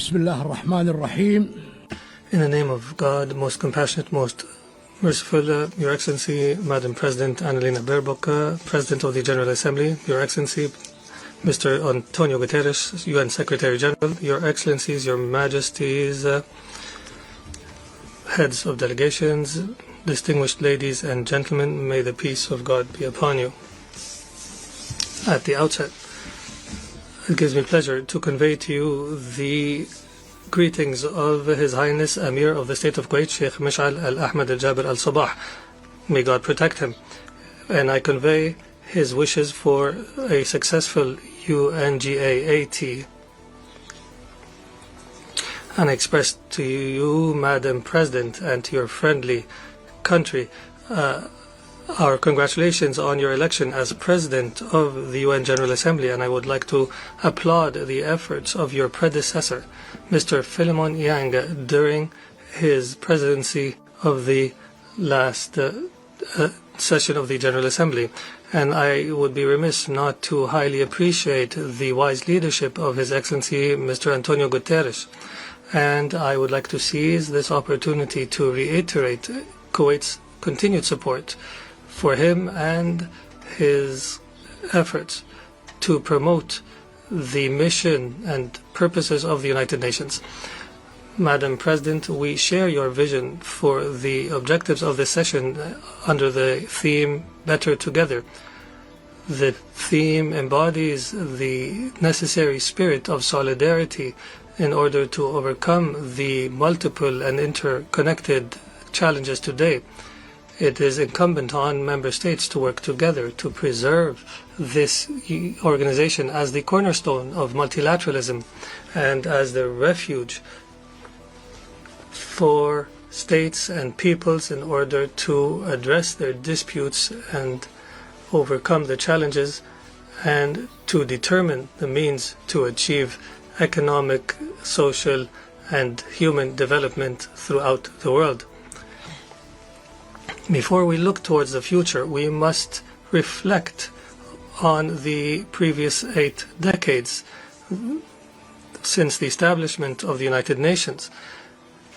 Bismillah ar-Rahman ar-Rahim. In the name of God, most compassionate, most merciful, Your Excellency, Madam President Annalena Baerbock, President of the General Assembly, Your Excellency, Mr. Antonio Guterres, UN Secretary General, Your Excellencies, Your Majesties, heads of delegations, distinguished ladies and gentlemen, may the peace of God be upon you. At the outset, it gives me pleasure to convey to you the greetings of His Highness Amir of the State of Kuwait, Sheikh Al-Hamad Al-Jabir Al-Sabah. May God protect him. And I convey his wishes for a successful UNGA 80. And I express to you, Madam President, and to your friendly country, our congratulations on your election as President of the UN General Assembly, and I would like to applaud the efforts of your predecessor, Mr. Philemon Yang, during his presidency of the last session of the General Assembly. And I would be remiss not to highly appreciate the wise leadership of His Excellency, Mr. Antonio Guterres. And I would like to seize this opportunity to reiterate Kuwait's continued support for him and his efforts to promote the mission and purposes of the United Nations. Madam President, we share your vision for the objectives of this session under the theme Better Together. The theme embodies the necessary spirit of solidarity in order to overcome the multiple and interconnected challenges today. It is incumbent on member states to work together to preserve this organization as the cornerstone of multilateralism and as the refuge for states and peoples in order to address their disputes and overcome the challenges and to determine the means to achieve economic, social, and human development throughout the world. Before we look towards the future, we must reflect on the previous 8 decades since the establishment of the United Nations.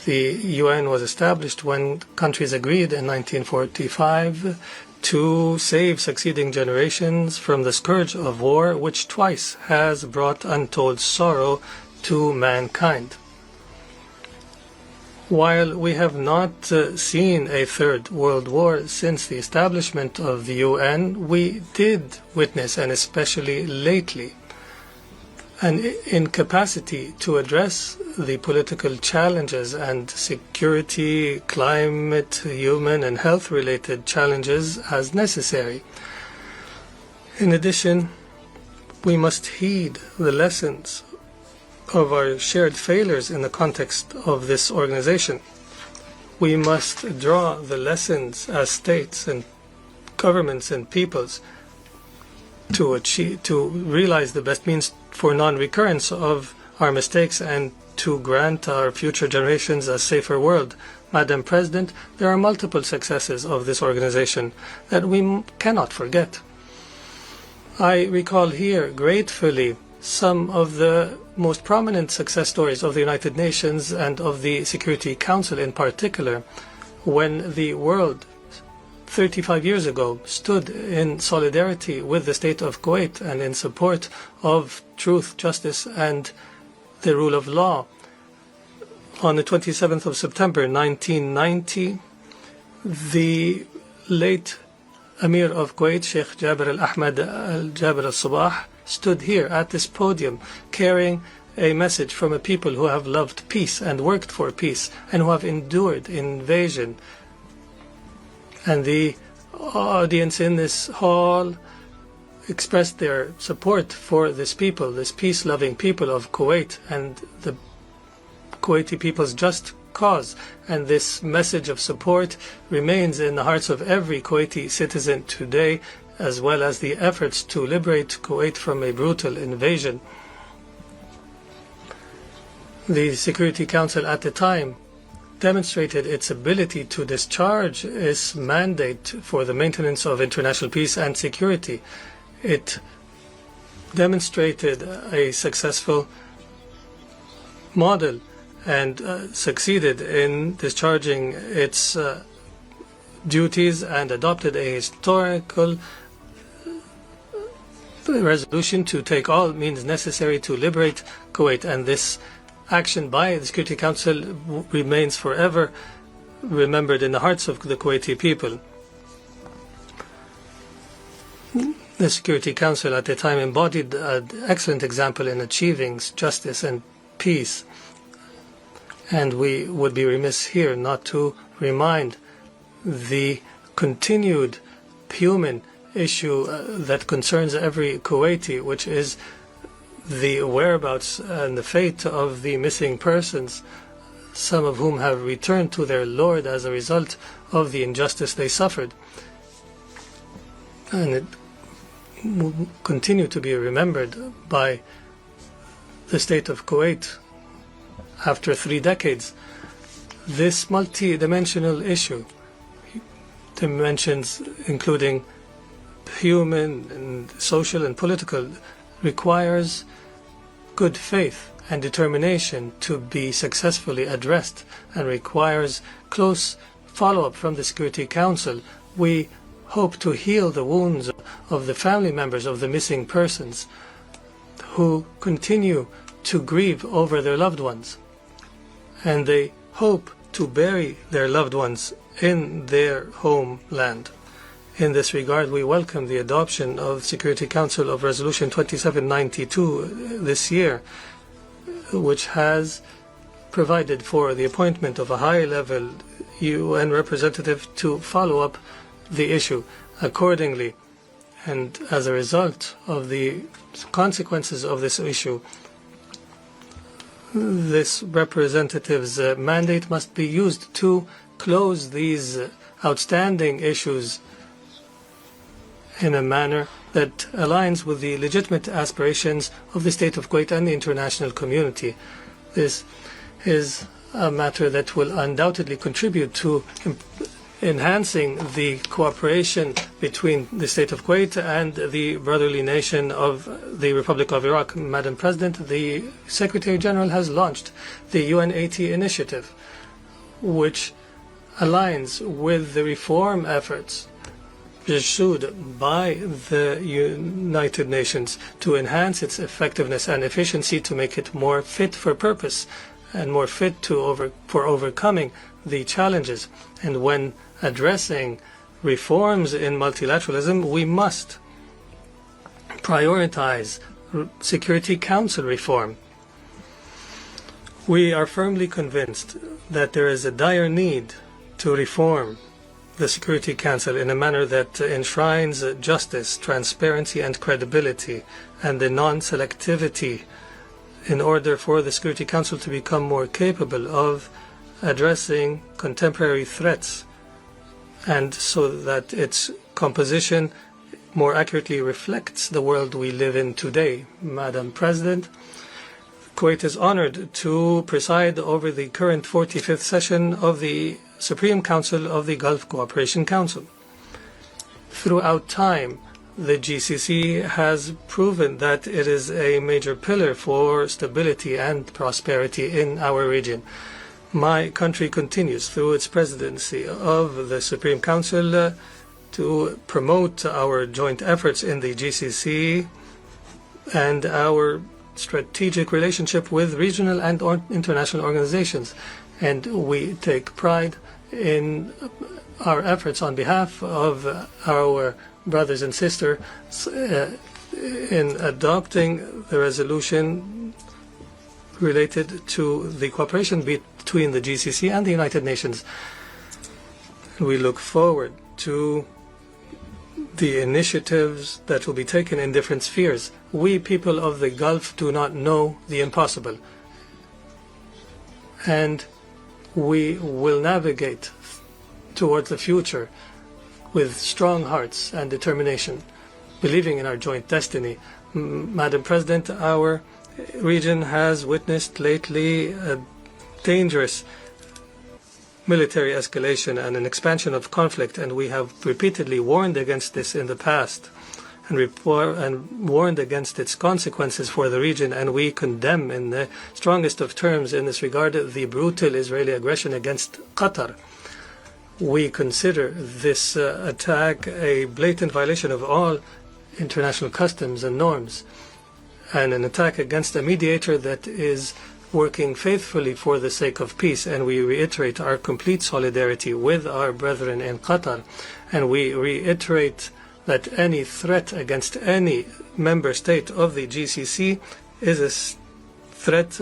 The UN was established when countries agreed in 1945 to save succeeding generations from the scourge of war, which twice has brought untold sorrow to mankind. While we have not seen a third world war since the establishment of the UN, we did witness, and especially lately, an incapacity to address the political challenges and security, climate, human and health-related challenges as necessary. In addition, we must heed the lessons of our shared failures in the context of this organization. We must draw the lessons as states and governments and peoples to realize the best means for non-recurrence of our mistakes and to grant our future generations a safer world. Madam President, there are multiple successes of this organization that we cannot forget. I recall here gratefully some of the most prominent success stories of the United Nations and of the Security Council in particular, when the world 35 years ago stood in solidarity with the state of Kuwait and in support of truth, justice and the rule of law. On the 27th of September 1990, the late Amir of Kuwait, Sheikh Al-Hamad Al-Jabir Al-Sabah, stood here at this podium carrying a message from a people who have loved peace and worked for peace and who have endured invasion. And the audience in this hall expressed their support for this people, this peace-loving people of Kuwait and the Kuwaiti people's just cause. And this message of support remains in the hearts of every Kuwaiti citizen today, as well as the efforts to liberate Kuwait from a brutal invasion. The Security Council at the time demonstrated its ability to discharge its mandate for the maintenance of international peace and security. It demonstrated a successful model and succeeded in discharging its duties and adopted a historical resolution to take all means necessary to liberate Kuwait, and this action by the Security Council remains forever remembered in the hearts of the Kuwaiti people. The Security Council at the time embodied an excellent example in achieving justice and peace, and we would be remiss here not to remind the continued human issue that concerns every Kuwaiti, which is the whereabouts and the fate of the missing persons, some of whom have returned to their Lord as a result of the injustice they suffered. And it will continue to be remembered by the state of Kuwait after 3 decades. This multi-dimensional issue, dimensions including human and social and political, requires good faith and determination to be successfully addressed, and requires close follow-up from the Security Council. We hope to heal the wounds of the family members of the missing persons who continue to grieve over their loved ones, and they hope to bury their loved ones in their homeland. In this regard, we welcome the adoption of Security Council of Resolution 2792 this year, which has provided for the appointment of a high-level UN representative to follow up the issue accordingly. And as a result of the consequences of this issue, this representative's mandate must be used to close these outstanding issues in a manner that aligns with the legitimate aspirations of the state of Kuwait and the international community. This is a matter that will undoubtedly contribute to enhancing the cooperation between the state of Kuwait and the brotherly nation of the Republic of Iraq. Madam President, the Secretary General has launched the UN80 initiative, which aligns with the reform efforts pursued by the United Nations to enhance its effectiveness and efficiency, to make it more fit for purpose and more fit for overcoming the challenges. And when addressing reforms in multilateralism, we must prioritize Security Council reform. We are firmly convinced that there is a dire need to reform the Security Council in a manner that enshrines justice, transparency and credibility, and the non-selectivity, in order for the Security Council to become more capable of addressing contemporary threats, and so that its composition more accurately reflects the world we live in today. Madam President, Kuwait is honored to preside over the current 45th session of the Supreme Council of the Gulf Cooperation Council. Throughout time, the GCC has proven that it is a major pillar for stability and prosperity in our region. My country continues through its presidency of the Supreme Council to promote our joint efforts in the GCC and our strategic relationship with regional and international organizations. And we take pride in our efforts on behalf of our brothers and sisters in adopting the resolution related to the cooperation between the GCC and the United Nations. We look forward to the initiatives that will be taken in different spheres. We people of the Gulf do not know the impossible, and we will navigate towards the future with strong hearts and determination, believing in our joint destiny. Madam President, our region has witnessed lately a dangerous military escalation and an expansion of conflict, and we have repeatedly warned against this in the past. and warned against its consequences for the region, and we condemn in the strongest of terms in this regard the brutal Israeli aggression against Qatar. We consider this attack a blatant violation of all international customs and norms, and an attack against a mediator that is working faithfully for the sake of peace. And we reiterate our complete solidarity with our brethren in Qatar, and we reiterate that any threat against any member state of the GCC is a threat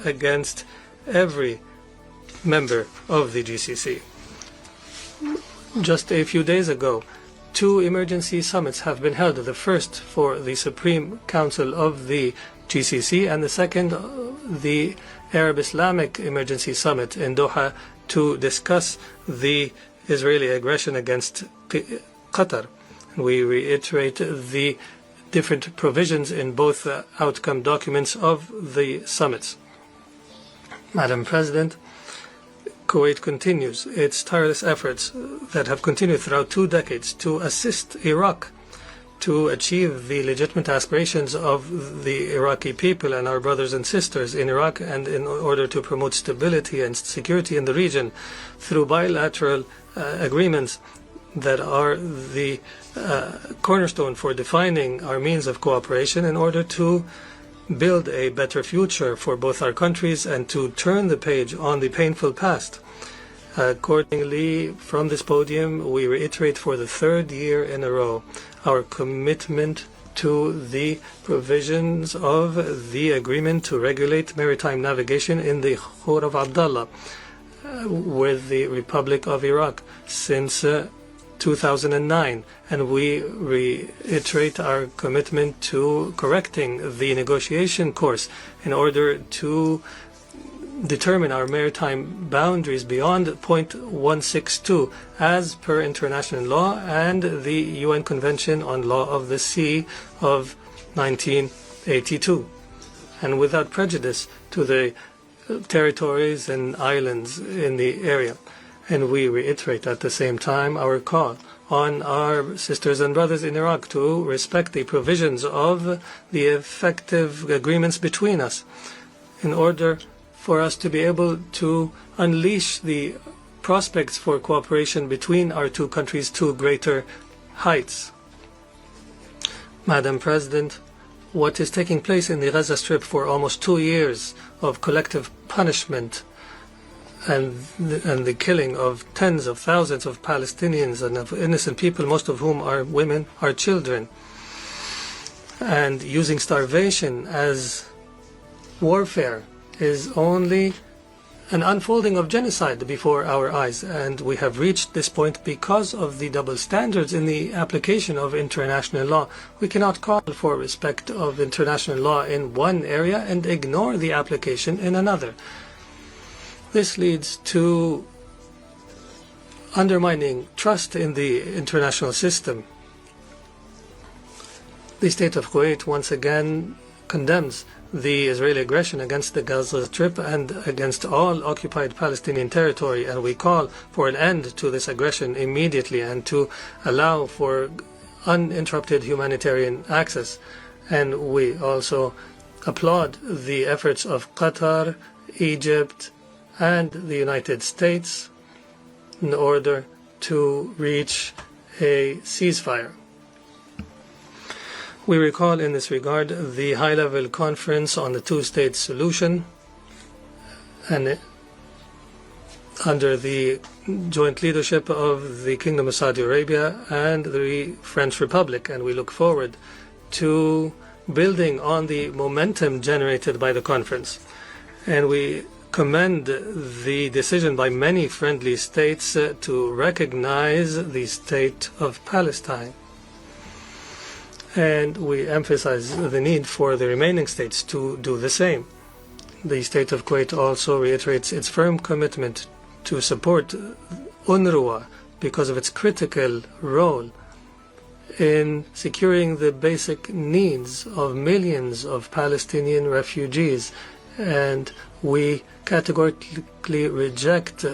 against every member of the GCC. Just a few days ago, 2 emergency summits have been held, the first for the Supreme Council of the GCC and the second, the Arab Islamic Emergency Summit in Doha, to discuss the Israeli aggression against Qatar. We reiterate the different provisions in both outcome documents of the summits. Madam President, Kuwait continues its tireless efforts that have continued throughout 2 decades to assist Iraq to achieve the legitimate aspirations of the Iraqi people and our brothers and sisters in Iraq, and in order to promote stability and security in the region through bilateral agreements that are the cornerstone for defining our means of cooperation in order to build a better future for both our countries and to turn the page on the painful past. Accordingly, from this podium, we reiterate for the 3rd year in a row our commitment to the provisions of the agreement to regulate maritime navigation in the Khor of Abdullah with the Republic of Iraq since 2009, and we reiterate our commitment to correcting the negotiation course in order to determine our maritime boundaries beyond point 162 as per international law and the UN Convention on Law of the Sea of 1982, and without prejudice to the territories and islands in the area. And we reiterate at the same time our call on our sisters and brothers in Iraq to respect the provisions of the effective agreements between us in order for us to be able to unleash the prospects for cooperation between our 2 countries to greater heights. Madam President, what is taking place in the Gaza Strip for almost 2 years of collective punishment and the killing of tens of thousands of Palestinians and of innocent people, most of whom are women, are children, and using starvation as warfare, is only an unfolding of genocide before our eyes. And we have reached this point because of the double standards in the application of international law. We cannot call for respect of international law in one area and ignore the application in another. This leads to undermining trust in the international system. The state of Kuwait once again condemns the Israeli aggression against the Gaza Strip and against all occupied Palestinian territory, and we call for an end to this aggression immediately and to allow for uninterrupted humanitarian access. And we also applaud the efforts of Qatar, Egypt, and the United States in order to reach a ceasefire. We recall in this regard the high-level conference on the 2-state solution, and under the joint leadership of the Kingdom of Saudi Arabia and the French Republic, and we look forward to building on the momentum generated by the conference. And we commend the decision by many friendly states to recognize the state of Palestine. And we emphasize the need for the remaining states to do the same. The state of Kuwait also reiterates its firm commitment to support UNRWA because of its critical role in securing the basic needs of millions of Palestinian refugees. And we categorically reject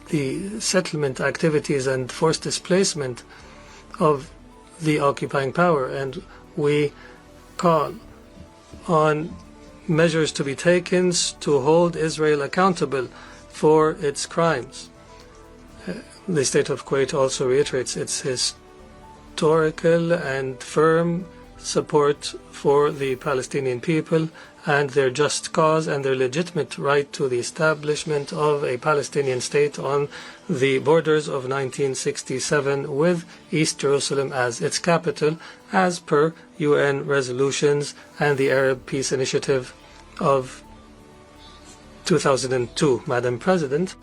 the settlement activities and forced displacement of the occupying power, and we call on measures to be taken to hold Israel accountable for its crimes. The state of Kuwait also reiterates its historical and firm support for the Palestinian people and their just cause and their legitimate right to the establishment of a Palestinian state on the borders of 1967 with East Jerusalem as its capital, as per UN resolutions and the Arab Peace Initiative of 2002. Madam President,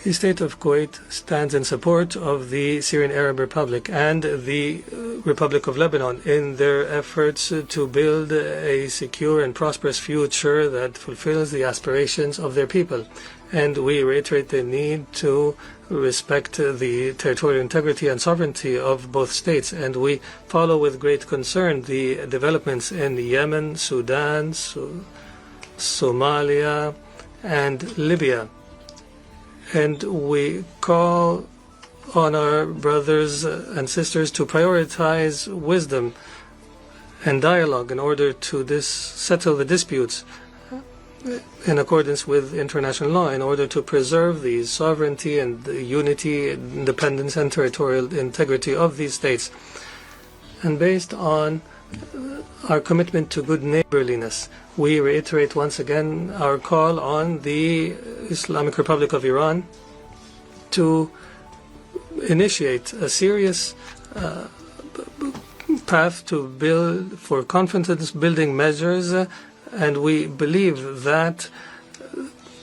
the state of Kuwait stands in support of the Syrian Arab Republic and the Republic of Lebanon in their efforts to build a secure and prosperous future that fulfills the aspirations of their people. And we reiterate the need to respect the territorial integrity and sovereignty of both states. And we follow with great concern the developments in Yemen, Sudan, Somalia, and Libya. And we call on our brothers and sisters to prioritize wisdom and dialogue in order to settle the disputes in accordance with international law, in order to preserve the sovereignty and the unity, independence, and territorial integrity of these states. And based on our commitment to good neighborliness, we reiterate once again our call on the Islamic Republic of Iran to initiate a serious path to build for confidence building measures, and we believe that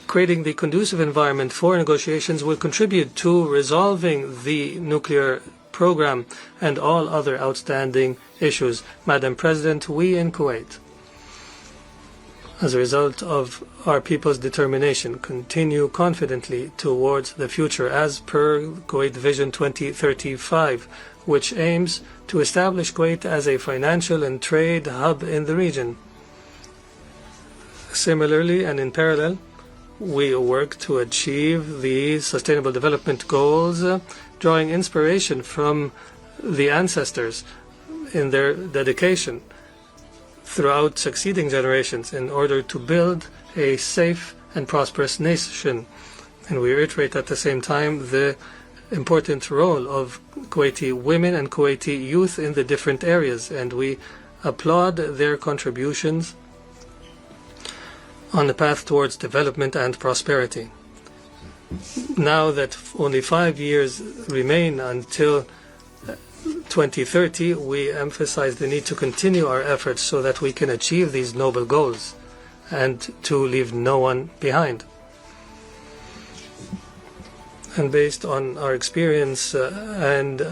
creating the conducive environment for negotiations will contribute to resolving the nuclear program and all other outstanding issues. Madam President, we in Kuwait, as a result of our people's determination, continue confidently towards the future as per Kuwait Vision 2035, which aims to establish Kuwait as a financial and trade hub in the region. Similarly, and in parallel, we work to achieve the Sustainable Development Goals, drawing inspiration from the ancestors in their dedication throughout succeeding generations in order to build a safe and prosperous nation. And we reiterate at the same time the important role of Kuwaiti women and Kuwaiti youth in the different areas, and we applaud their contributions on the path towards development and prosperity. Now that only 5 years remain until 2030, we emphasize the need to continue our efforts so that we can achieve these noble goals and to leave no one behind. And based on our experience and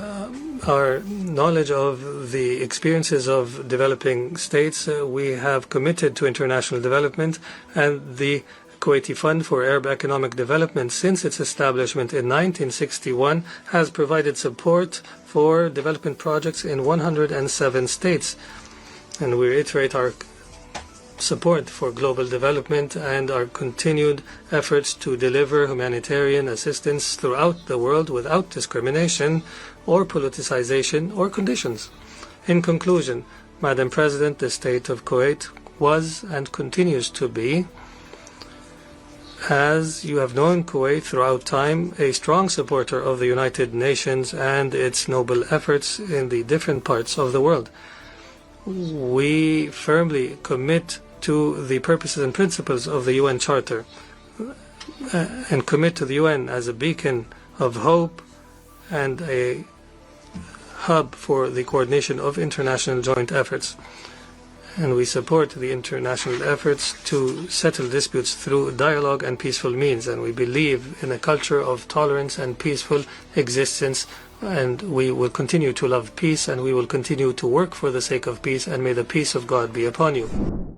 our knowledge of the experiences of developing states, we have committed to international development, and the Kuwaiti Fund for Arab Economic Development, since its establishment in 1961, has provided support for development projects in 107 states. And we reiterate our support for global development and our continued efforts to deliver humanitarian assistance throughout the world without discrimination or politicization or conditions. In conclusion, Madam President, the state of Kuwait was and continues to be, as you have known Kuwait throughout time, a strong supporter of the United Nations and its noble efforts in the different parts of the world. We firmly commit to the purposes and principles of the UN Charter and commit to the UN as a beacon of hope and a hub for the coordination of international joint efforts. And we support the international efforts to settle disputes through dialogue and peaceful means. And we believe in a culture of tolerance and peaceful existence. And we will continue to love peace, and we will continue to work for the sake of peace. And may the peace of God be upon you.